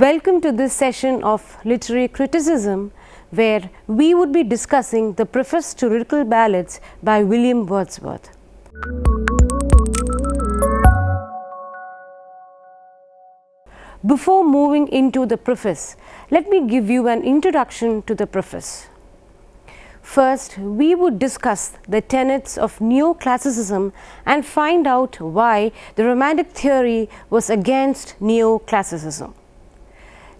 Welcome to this session of Literary Criticism, where we would be discussing the preface to Lyrical Ballads by William Wordsworth. Before moving into the preface, let me give you an introduction to the preface. First, we would discuss the tenets of Neoclassicism and find out why the Romantic theory was against Neoclassicism.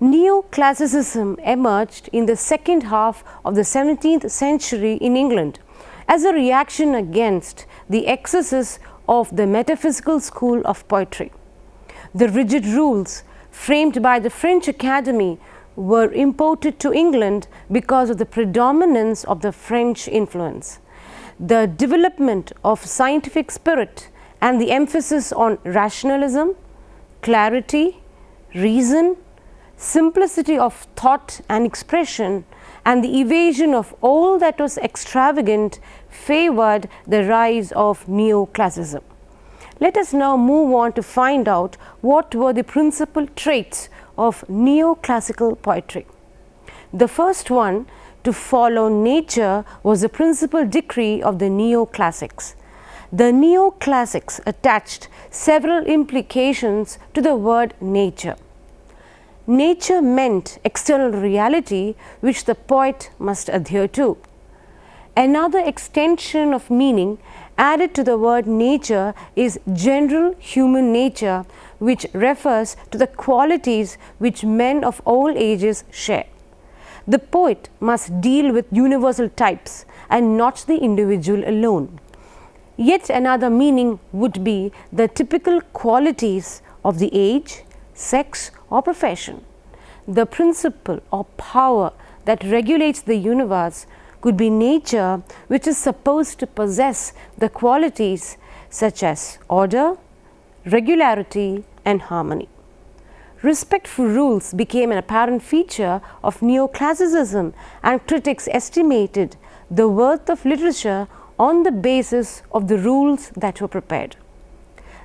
Neoclassicism emerged in the second half of the 17th century in England as a reaction against the excesses of the metaphysical school of poetry. The rigid rules framed by the French Academy were imported to England because of the predominance of the French influence. The development of scientific spirit and the emphasis on rationalism, clarity, reason, simplicity of thought and expression, and the evasion of all that was extravagant favored the rise of Neoclassicism. Let us now move on to find out what were the principal traits of neoclassical poetry. The first one, to follow nature, was the principal decree of the neoclassics. The neoclassics attached several implications to the word nature. Nature meant external reality which the poet must adhere to. Another extension of meaning added to the word nature is general human nature, which refers to the qualities which men of all ages share. The poet must deal with universal types and not the individual alone. Yet another meaning would be the typical qualities of the age, sex, or profession. The principle or power that regulates the universe could be nature, which is supposed to possess the qualities such as order, regularity, and harmony. Respect for rules became an apparent feature of neoclassicism, and critics estimated the worth of literature on the basis of the rules that were prepared.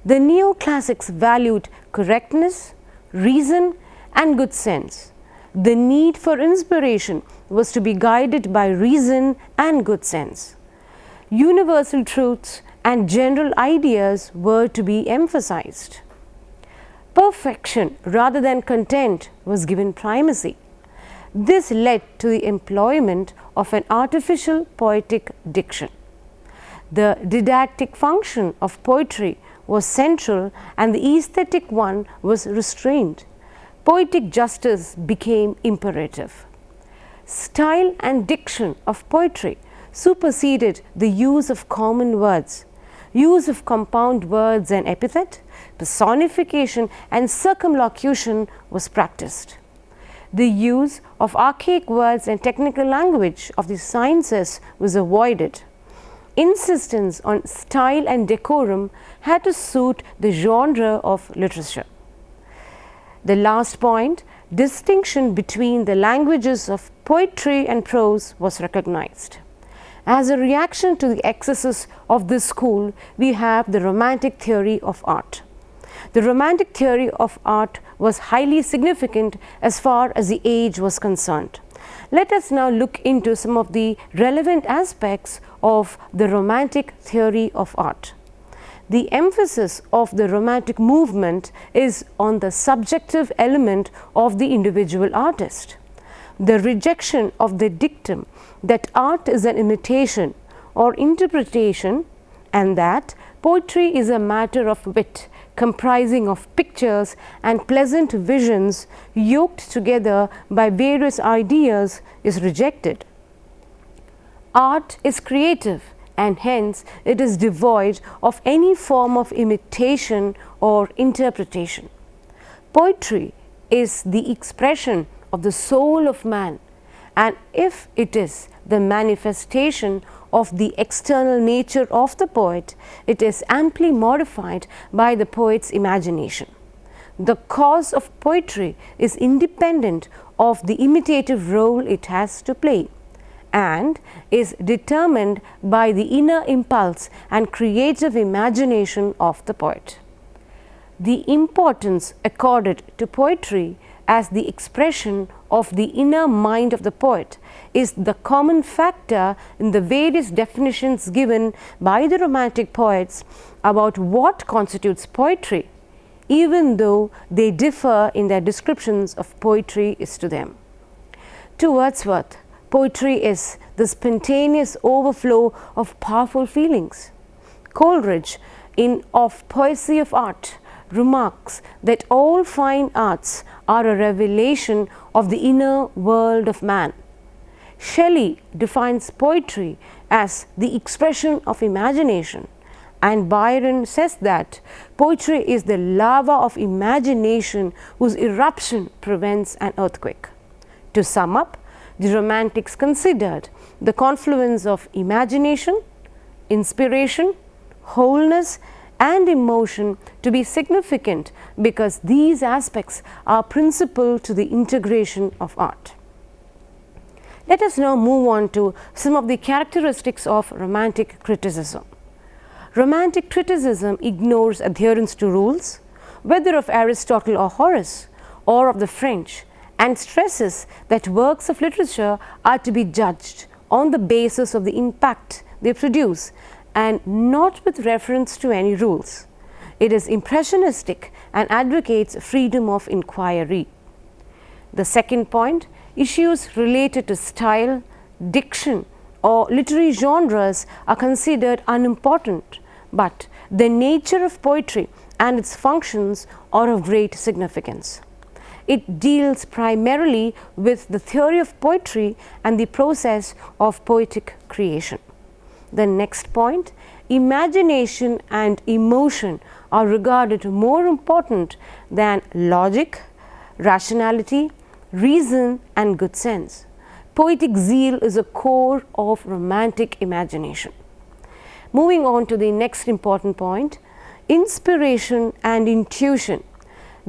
The neoclassics valued correctness, reason, and good sense. The need for inspiration was to be guided by reason and good sense. Universal truths and general ideas were to be emphasized. Perfection rather than content was given primacy. This led to the employment of an artificial poetic diction. The didactic function of poetry was central and the aesthetic one was restrained. Poetic justice became imperative. Style and diction of poetry superseded the use of common words. Use of compound words and epithet, personification, and circumlocution was practiced. The use of archaic words and technical language of the sciences was avoided. Insistence on style and decorum had to suit the genre of literature. The last point, distinction between the languages of poetry and prose, was recognized. As a reaction to the excesses of this school, we have the Romantic theory of art. The Romantic theory of art was highly significant as far as the age was concerned. Let us now look into some of the relevant aspects of the Romantic theory of art. The emphasis of the Romantic movement is on the subjective element of the individual artist. The rejection of the dictum that art is an imitation or interpretation, and that poetry is a matter of wit comprising of pictures and pleasant visions yoked together by various ideas, is rejected. Art is creative, and hence it is devoid of any form of imitation or interpretation. Poetry is the expression of the soul of man, and if it is the manifestation of the external nature of the poet, it is amply modified by the poet's imagination. The cause of poetry is independent of the imitative role it has to play, and is determined by the inner impulse and creative imagination of the poet. The importance accorded to poetry as the expression of the inner mind of the poet is the common factor in the various definitions given by the Romantic poets about what constitutes poetry, even though they differ in their descriptions of poetry is to them. To Wordsworth, poetry is the spontaneous overflow of powerful feelings. Coleridge, in Of Poesy of Art, remarks that all fine arts are a revelation of the inner world of man. Shelley defines poetry as the expression of imagination, and Byron says that poetry is the lava of imagination whose eruption prevents an earthquake. To sum up, the Romantics considered the confluence of imagination, inspiration, wholeness, and emotion to be significant because these aspects are principal to the integration of art. Let us now move on to some of the characteristics of Romantic criticism. Romantic criticism ignores adherence to rules, whether of Aristotle or Horace, or of the French, and stresses that works of literature are to be judged on the basis of the impact they produce and not with reference to any rules. It is impressionistic and advocates freedom of inquiry. The second point, issues related to style, diction, or literary genres are considered unimportant, but the nature of poetry and its functions are of great significance. It deals primarily with the theory of poetry and the process of poetic creation. The next point, imagination and emotion are regarded more important than logic, rationality, reason, and good sense. Poetic zeal is a core of Romantic imagination. Moving on to the next important point, inspiration and intuition,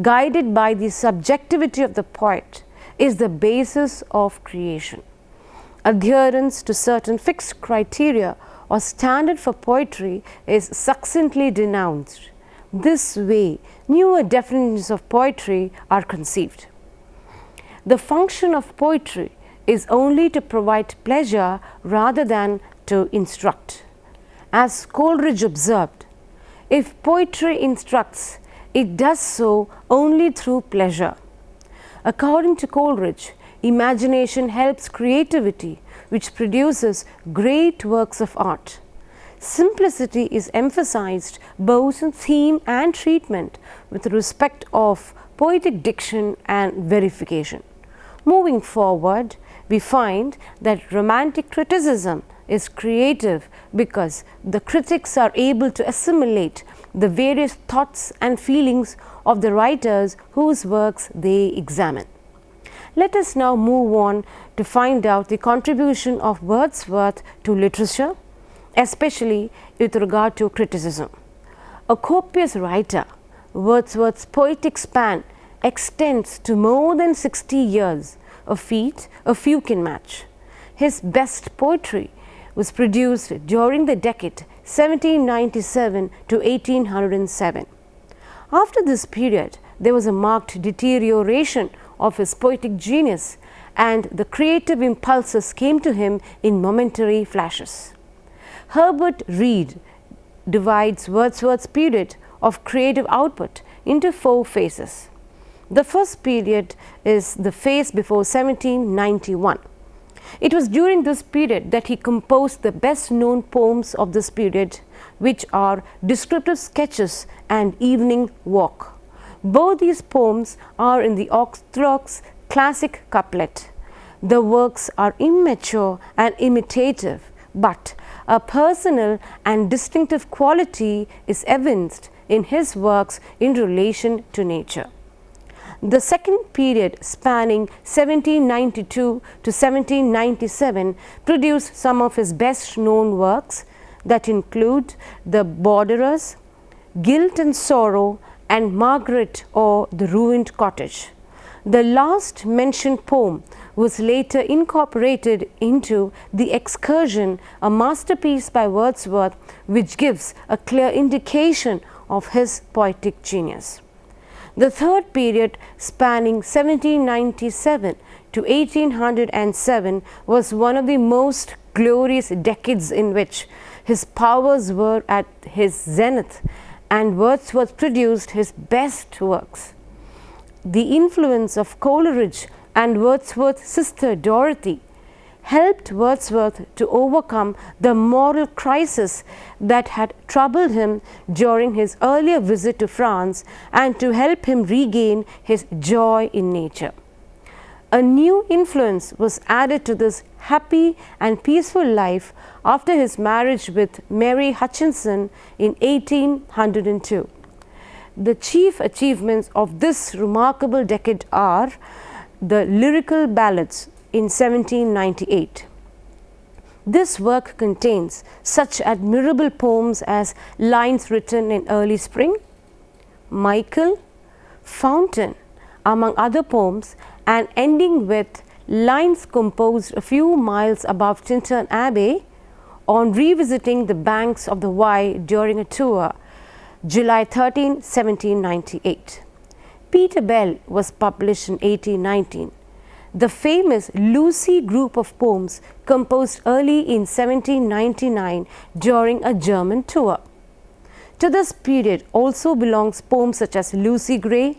guided by the subjectivity of the poet, is the basis of creation. Adherence to certain fixed criteria or standard for poetry is succinctly denounced. This way, newer definitions of poetry are conceived. The function of poetry is only to provide pleasure rather than to instruct. As Coleridge observed, if poetry instructs, it does so only through pleasure. According to Coleridge, imagination helps creativity, which produces great works of art. Simplicity is emphasized both in theme and treatment with respect of poetic diction and verification. Moving forward, we find that Romantic criticism is creative because the critics are able to assimilate the various thoughts and feelings of the writers whose works they examine. Let us now move on to find out the contribution of Wordsworth to literature, especially with regard to criticism. A copious writer, Wordsworth's poetic span extends to more than 60 years, a feat a few can match. His best poetry was produced during the decade 1797 to 1807. After this period, there was a marked deterioration of his poetic genius, and the creative impulses came to him in momentary flashes. Herbert Reed divides Wordsworth's period of creative output into 4 phases. The first period is the phase before 1791. It was during this period that he composed the best known poems of this period, which are Descriptive Sketches and Evening Walk. Both these poems are in the orthodox classic couplet. The works are immature and imitative, but a personal and distinctive quality is evinced in his works in relation to nature. The second period, spanning 1792 to 1797, produced some of his best known works that include The Borderers, Guilt and Sorrow, and Margaret or The Ruined Cottage. The last mentioned poem was later incorporated into The Excursion, a masterpiece by Wordsworth, which gives a clear indication of his poetic genius. The third period, spanning 1797 to 1807, was one of the most glorious decades in which his powers were at his zenith and Wordsworth produced his best works. The influence of Coleridge and Wordsworth's sister Dorothy helped Wordsworth to overcome the moral crisis that had troubled him during his earlier visit to France and to help him regain his joy in nature. A new influence was added to this happy and peaceful life after his marriage with Mary Hutchinson in 1802. The chief achievements of this remarkable decade are the Lyrical Ballads in 1798. This work contains such admirable poems as Lines Written in Early Spring, Michael, Fountain, among other poems, and ending with lines composed a few miles above Tintern Abbey on revisiting the banks of the Wye during a tour, July 13, 1798. Peter Bell was published in 1819. The famous Lucy group of poems composed early in 1799 during a German tour. To this period also belongs poems such as Lucy Gray,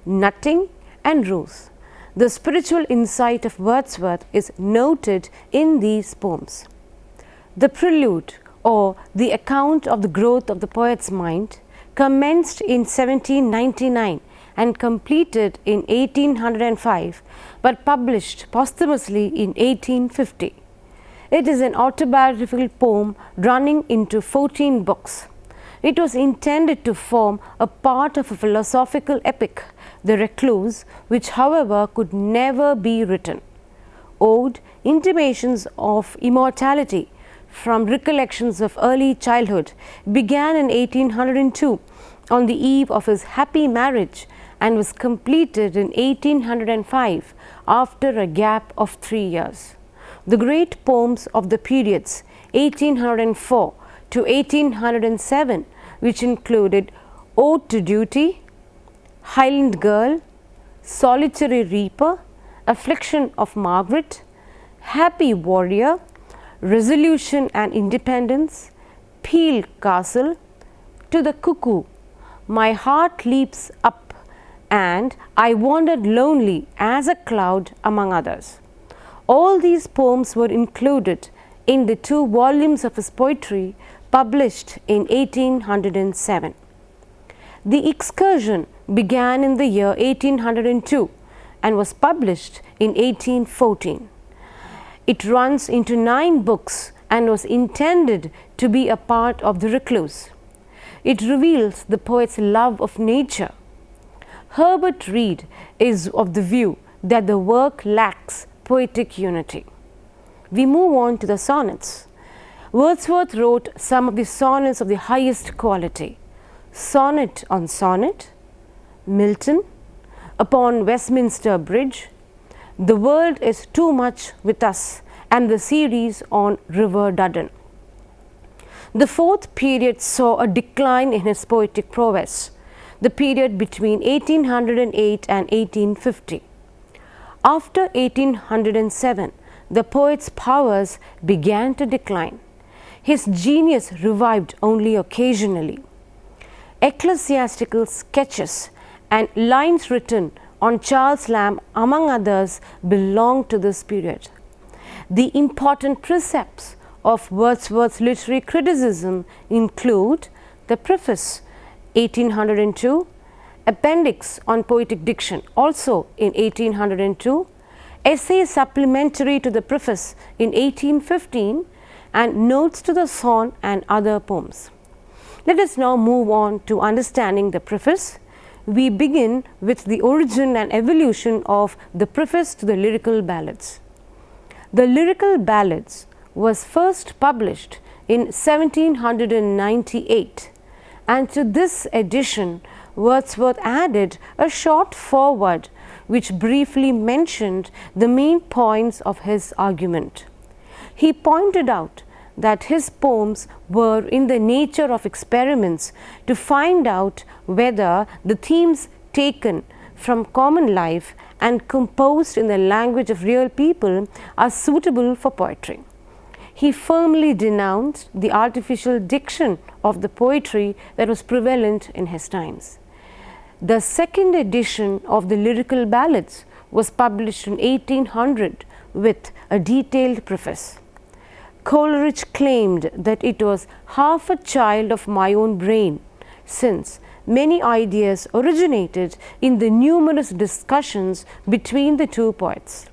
Nutting, and Rose. The spiritual insight of Wordsworth is noted in these poems. The prelude, or the account of the growth of the poet's mind, commenced in 1799 and completed in 1805, but published posthumously in 1850. It is an autobiographical poem running into 14 books. It was intended to form a part of a philosophical epic, The Recluse, which however could never be written. Ode, Intimations of Immortality from Recollections of Early Childhood, began in 1802 on the eve of his happy marriage and was completed in 1805 after a gap of 3 years. The great poems of the periods 1804 to 1807, which included Ode to Duty, Highland Girl, Solitary Reaper, Affliction of Margaret, Happy Warrior, Resolution and Independence, Peel Castle, To the Cuckoo, My Heart Leaps Up, and I Wandered Lonely as a Cloud, among others. All these poems were included in the 2 volumes of his poetry published in 1807. The Excursion began in the year 1802 and was published in 1814. It runs into 9 books and was intended to be a part of The Recluse. It reveals the poet's love of nature. Herbert Reed is of the view that the work lacks poetic unity. We move on to the sonnets. Wordsworth wrote some of the sonnets of the highest quality. Sonnet on Sonnet, Milton, Upon Westminster Bridge, The World is Too Much with Us, and the series on River Duddon. The fourth period saw a decline in his poetic prowess, the period between 1808 and 1850. After 1807, the poet's powers began to decline. His genius revived only occasionally. Ecclesiastical sketches and lines written on Charles Lamb, among others, belong to this period. The important precepts of Wordsworth's literary criticism include the Preface, 1802, Appendix on Poetic Diction, also in 1802, Essay supplementary to the Preface in 1815, and Notes to the Song and other poems. Let us now move on to understanding the Preface. We begin with the origin and evolution of the Preface to the Lyrical Ballads. The Lyrical Ballads was first published in 1798, and to this edition Wordsworth added a short foreword which briefly mentioned the main points of his argument. He pointed out that his poems were in the nature of experiments to find out whether the themes taken from common life and composed in the language of real people are suitable for poetry. He firmly denounced the artificial diction of the poetry that was prevalent in his times. The second edition of the Lyrical Ballads was published in 1800 with a detailed preface. Coleridge claimed that it was half a child of my own brain, since many ideas originated in the numerous discussions between the two poets.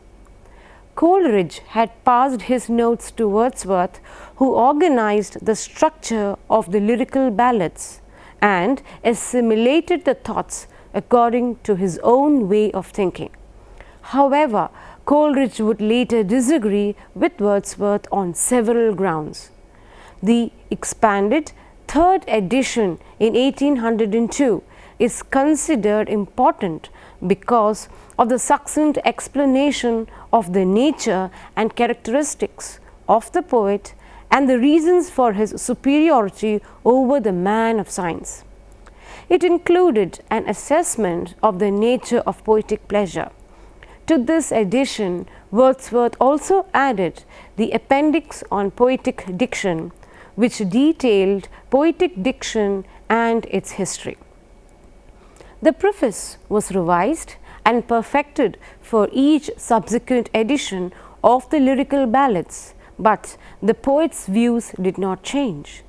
Coleridge had passed his notes to Wordsworth, who organized the structure of the Lyrical Ballads and assimilated the thoughts according to his own way of thinking. However, Coleridge would later disagree with Wordsworth on several grounds. The expanded third edition in 1802 is considered important because of the succinct explanation of the nature and characteristics of the poet and the reasons for his superiority over the man of science. It included an assessment of the nature of poetic pleasure. To this edition, Wordsworth also added the Appendix on Poetic Diction, which detailed poetic diction and its history. The preface was revised and perfected for each subsequent edition of the Lyrical Ballads, but the poet's views did not change.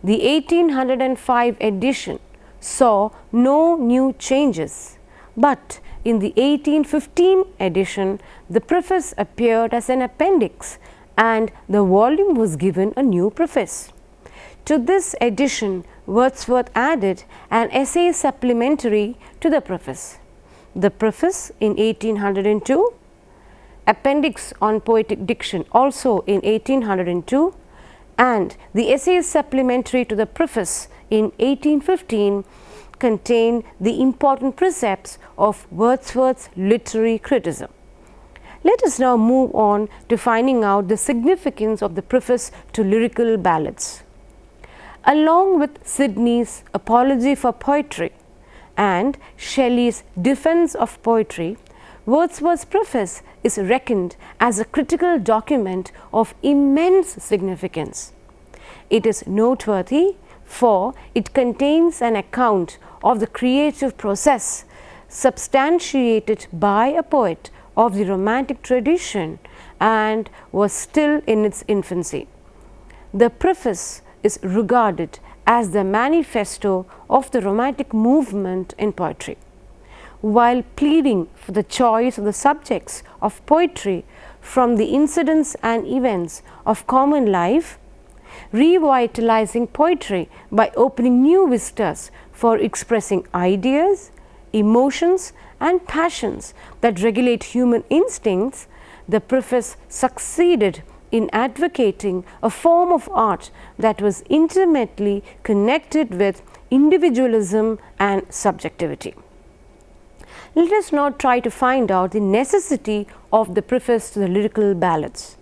The 1805 edition saw no new changes, but in the 1815 edition, the preface appeared as an appendix and the volume was given a new preface. To this edition, Wordsworth added an essay supplementary to the preface. The preface in 1802, Appendix on Poetic Diction also in 1802, and the essay supplementary to the preface in 1815 contain the important precepts of Wordsworth's literary criticism. Let us now move on to finding out the significance of the preface to Lyrical Ballads. Along with Sidney's Apology for Poetry and Shelley's Defense of Poetry, Wordsworth's preface is reckoned as a critical document of immense significance. It is noteworthy for it contains an account of the creative process substantiated by a poet of the Romantic tradition and was still in its infancy. The preface is regarded as the manifesto of the Romantic movement in poetry. While pleading for the choice of the subjects of poetry from the incidents and events of common life, revitalizing poetry by opening new vistas for expressing ideas, emotions and passions that regulate human instincts, the preface succeeded in advocating a form of art that was intimately connected with individualism and subjectivity. Let us now try to find out the necessity of the preface to the Lyrical Ballads.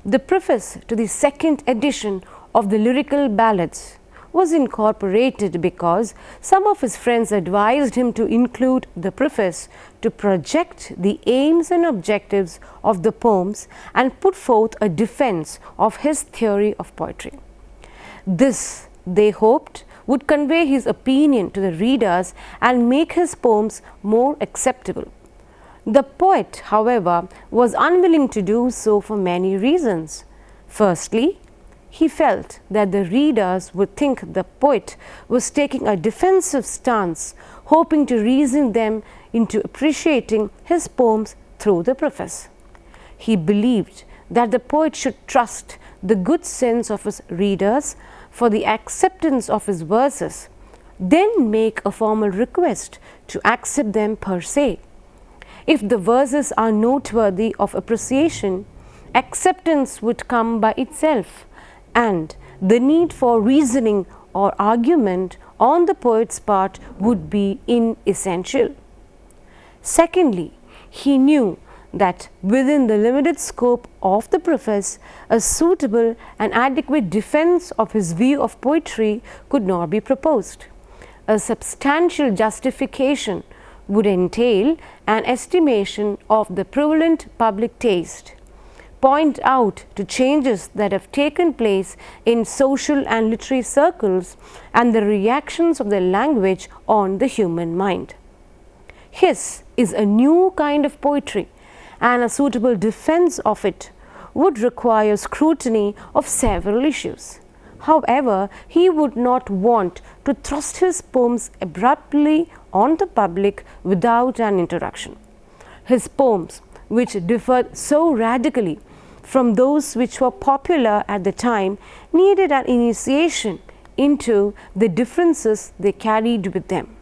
The preface to the second edition of the Lyrical Ballads was incorporated because some of his friends advised him to include the preface to project the aims and objectives of the poems and put forth a defense of his theory of poetry. This, they hoped, would convey his opinion to the readers and make his poems more acceptable. The poet, however, was unwilling to do so for many reasons. Firstly, he felt that the readers would think the poet was taking a defensive stance, hoping to reason them into appreciating his poems through the preface. He believed that the poet should trust the good sense of his readers for the acceptance of his verses, then make a formal request to accept them per se. If the verses are noteworthy of appreciation, acceptance would come by itself, and the need for reasoning or argument on the poet's part would be inessential. Secondly, he knew that within the limited scope of the preface, a suitable and adequate defense of his view of poetry could not be proposed. A substantial justification would entail an estimation of the prevalent public taste, point out to changes that have taken place in social and literary circles and the reactions of the language on the human mind. His is a new kind of poetry, and a suitable defense of it would require scrutiny of several issues. However, he would not want to thrust his poems abruptly on the public without an introduction. His poems, which differed so radically from those which were popular at the time, needed an initiation into the differences they carried with them.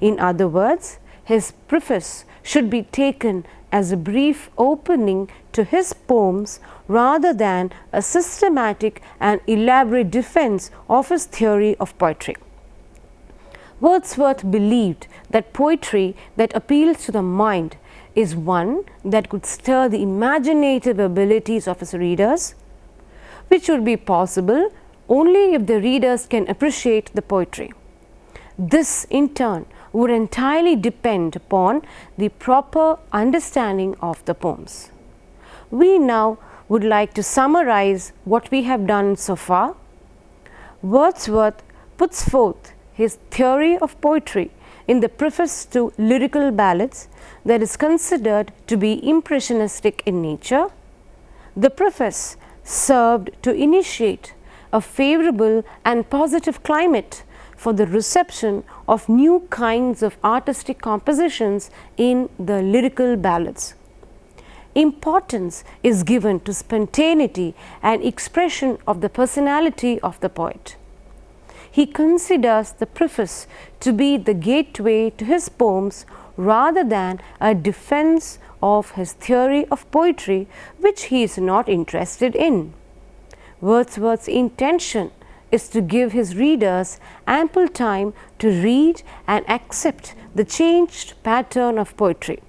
In other words, his preface should be taken as a brief opening to his poems rather than a systematic and elaborate defense of his theory of poetry. Wordsworth believed that poetry that appeals to the mind is one that could stir the imaginative abilities of his readers, which would be possible only if the readers can appreciate the poetry. This, in turn, would entirely depend upon the proper understanding of the poems. We now would like to summarize what we have done so far. Wordsworth puts forth his theory of poetry in the preface to Lyrical Ballads that is considered to be impressionistic in nature. The preface served to initiate a favorable and positive climate for the reception of new kinds of artistic compositions in the Lyrical Ballads. Importance is given to spontaneity and expression of the personality of the poet. He considers the preface to be the gateway to his poems rather than a defense of his theory of poetry, which he is not interested in. Wordsworth's intention is to give his readers ample time to read and accept the changed pattern of poetry.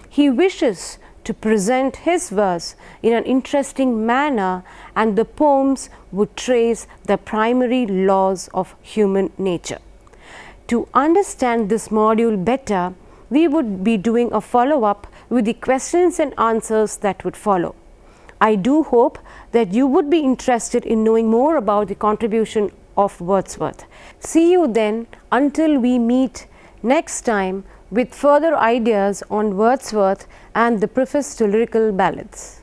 He wishes to present his verse in an interesting manner, and the poems would trace the primary laws of human nature. To understand this module better, we would be doing a follow-up with the questions and answers that would follow. I do hope that you would be interested in knowing more about the contribution of Wordsworth. See you then, until we meet next time with further ideas on Wordsworth and the preface to Lyrical Ballads.